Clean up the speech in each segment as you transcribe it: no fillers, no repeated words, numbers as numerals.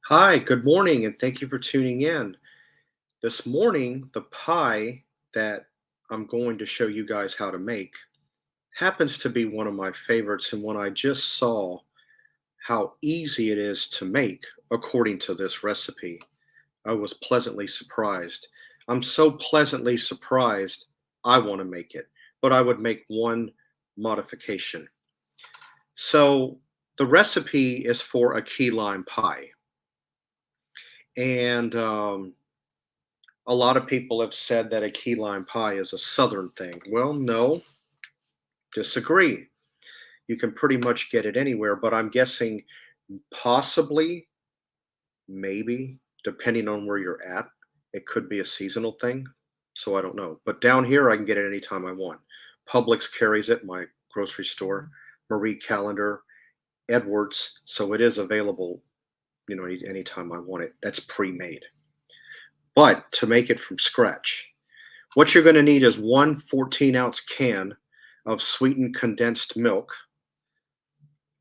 Hi, good morning, and thank you for tuning in. This morning, the pie that I'm going to show you guys how to make happens to be one of my favorites. And when I just saw how easy it is to make, according to this recipe, I was pleasantly surprised. I'm so pleasantly surprised, I want to make it, but I would make one modification. So, the recipe is for a key lime pie. And a lot of people have said that a key lime pie is a southern thing. Well, no, disagree. You can pretty much get it anywhere, but I'm guessing possibly, maybe, depending on where you're at, it could be a seasonal thing. So I don't know. But down here, I can get it anytime I want. Publix carries it, my grocery store, Marie Callender, Edwards. So it is available, anytime I want it. That's pre made. But to make it from scratch, what you're going to need is one 14-ounce can of sweetened condensed milk,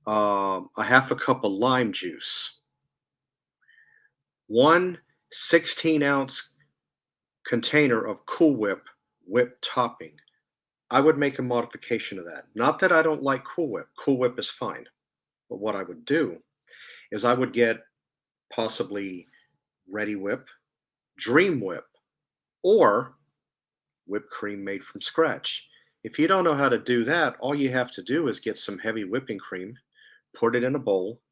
a half a cup of lime juice, one 16-ounce container of Cool Whip whipped topping. I would make a modification of that. Not that I don't like Cool Whip. Cool Whip is fine. But what I would do is I would get possibly Ready Whip, Dream Whip, or whipped cream made from scratch. If you don't know how to do that, all you have to do is get some heavy whipping cream, put it in a bowl,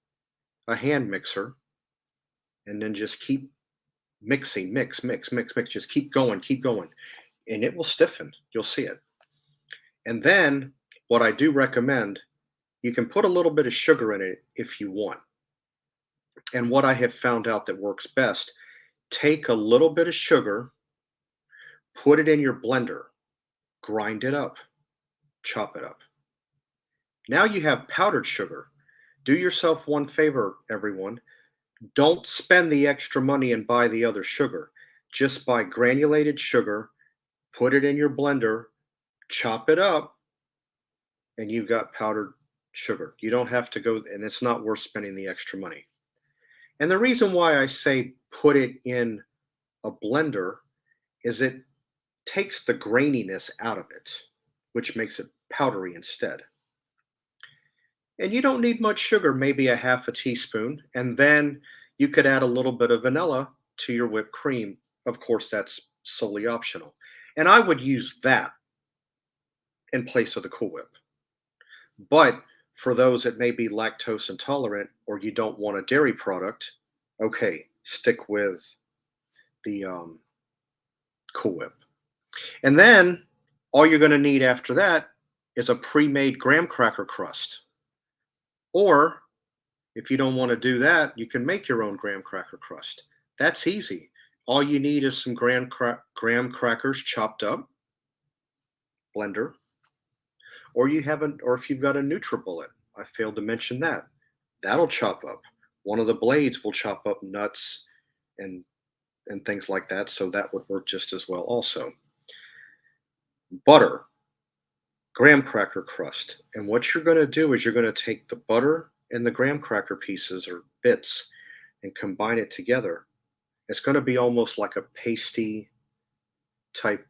a hand mixer, and then just keep mixing, mix, mix, mix, mix. Just keep going, and it will stiffen. You'll see it. And then what I do recommend, you can put a little bit of sugar in it if you want. And what I have found out that works best, take a little bit of sugar, put it in your blender, grind it up, chop it up. Now you have powdered sugar. Do yourself one favor, everyone. Don't spend the extra money and buy the other sugar. Just buy granulated sugar, put it in your blender, chop it up, and you've got powdered sugar. You don't have to go, and it's not worth spending the extra money. And the reason why I say put it in a blender is it takes the graininess out of it, which makes it powdery instead. And you don't need much sugar, maybe a half a teaspoon. And then you could add a little bit of vanilla to your whipped cream. Of course, that's solely optional. And I would use that in place of the Cool Whip. But for those that may be lactose intolerant or you don't want a dairy product, okay, stick with the Cool Whip. And then all you're going to need after that is a pre made graham cracker crust. Or if you don't want to do that, you can make your own graham cracker crust. That's easy. All you need is some graham crackers chopped up, blender, or or if you've got a NutriBullet. I failed to mention that. That'll chop up. One of the blades will chop up nuts and and things like that, so that would work just as well also. Butter, graham cracker crust. And what you're going to do is you're going to take the butter and the graham cracker pieces or bits and combine it together. It's going to be almost like a pasty type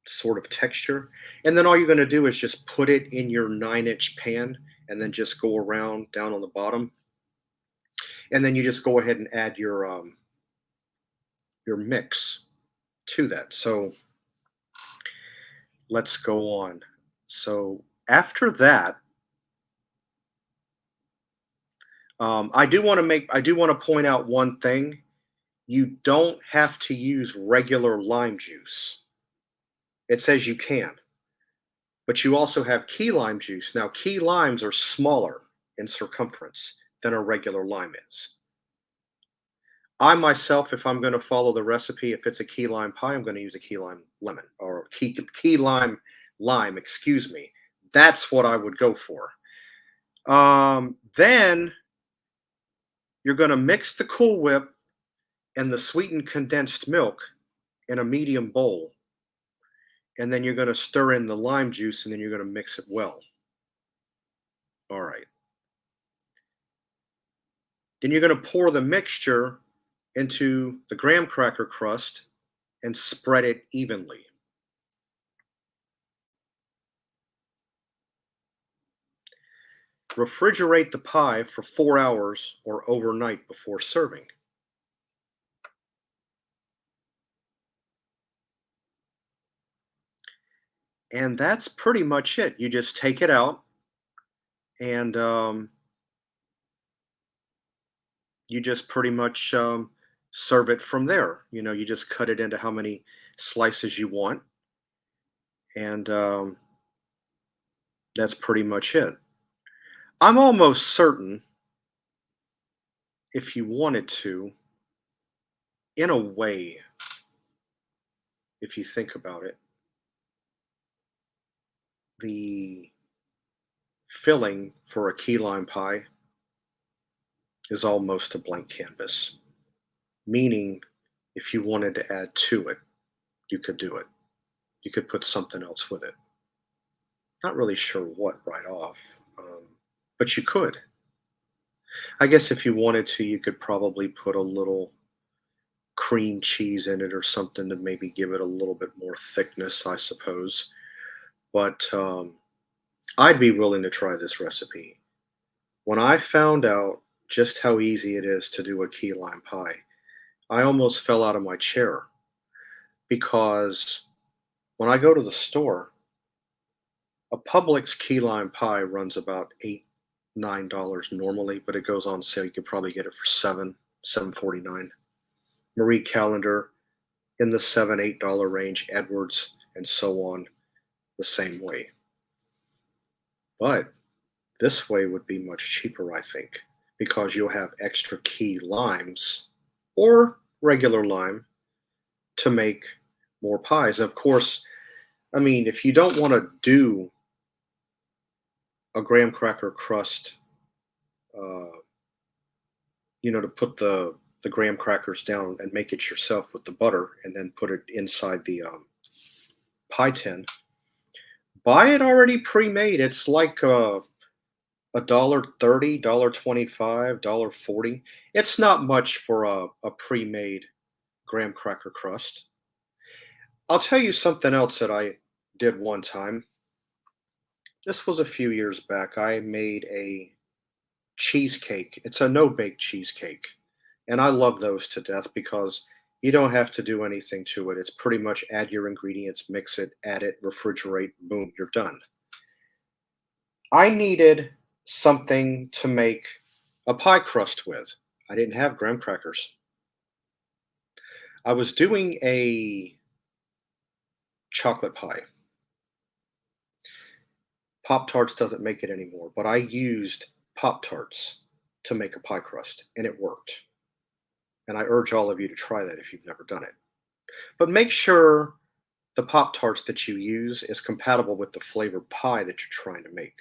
sort of texture. And then all you're going to do is just put it in your 9-inch pan and then just go around down on the bottom. And then you just go ahead and add your mix to that. So let's go on. So after that, I do want to point out one thing. You don't have to use regular lime juice. It says you can, but you also have key lime juice. Now, key limes are smaller in circumference than a regular lime is. I myself, if I'm going to follow the recipe, if it's a key lime pie, I'm going to use a key lime lemon or key lime. Excuse me. That's what I would go for. Then you're going to mix the Cool Whip and the sweetened condensed milk in a medium bowl, and then you're going to stir in the lime juice, and then you're going to mix it well. All right. Then you're going to pour the mixture into the graham cracker crust and spread it evenly. Refrigerate the pie for 4 hours or overnight before serving. And that's pretty much it. You just take it out and you just pretty much serve it from there. You just cut it into how many slices you want, and that's pretty much it. I'm almost certain if you wanted to, in a way, if you think about it, the filling for a key lime pie is almost a blank canvas. Meaning, if you wanted to add to it, you could do it. You could put something else with it. Not really sure what right off, but you could. I guess if you wanted to, you could probably put a little cream cheese in it or something to maybe give it a little bit more thickness, I suppose. But I'd be willing to try this recipe. When I found out just how easy it is to do a key lime pie, I almost fell out of my chair because when I go to the store, a Publix key lime pie runs about $8, $9 normally, but it goes on sale. You could probably get it for $7.49. Marie Callender in the $7, $8 range. Edwards and so on the same way. But this way would be much cheaper, I think, because you'll have extra key limes or regular lime to make more pies. Of course, I mean, if you don't want to do a graham cracker crust, uh, to put the graham crackers down and make it yourself with the butter and then put it inside the pie tin, buy it already pre-made. It's like $1.30, $1.25, $1.40. It's not much for a pre-made graham cracker crust. I'll tell you something else that I did one time. This was a few years back. I made a cheesecake. It's a no-bake cheesecake. And I love those to death because you don't have to do anything to it. It's pretty much add your ingredients, mix it, add it, refrigerate, boom, you're done. I needed something to make a pie crust with. I didn't have graham crackers. I was doing a chocolate pie. Pop Tarts doesn't make it anymore, but I used Pop Tarts to make a pie crust, and it worked. And I urge all of you to try that if you've never done it. But make sure the Pop Tarts that you use is compatible with the flavored pie that you're trying to make.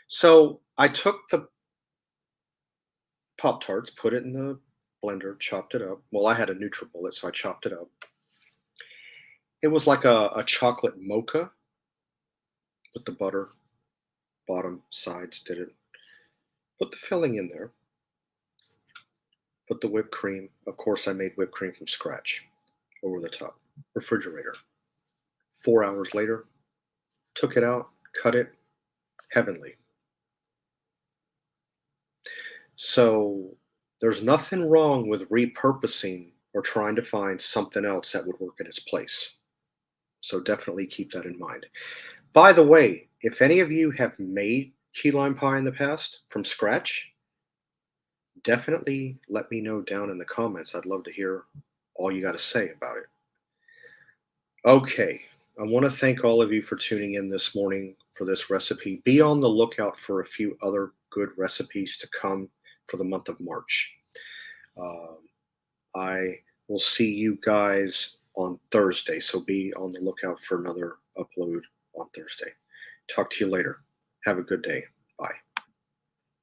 So I took the Pop Tarts, put it in the blender, chopped it up. Well, I had a NutriBullet, so I chopped it up. It was like a chocolate mocha with the butter, bottom, sides, did it. Put the filling in there. Put the whipped cream. Of course, I made whipped cream from scratch over the top. Refrigerator. 4 hours later, took it out, cut it. Heavenly. So there's nothing wrong with repurposing or trying to find something else that would work in its place. So definitely keep that in mind. By the way, if any of you have made key lime pie in the past from scratch, definitely let me know down in the comments. I'd love to hear all you got to say about it. Okay, I want to thank all of you for tuning in this morning for this recipe. Be on the lookout for a few other good recipes to come for the month of March. Um, I will see you guys on Thursday, so be on the lookout for another upload on Thursday. Talk to you later. Have a good day. Bye.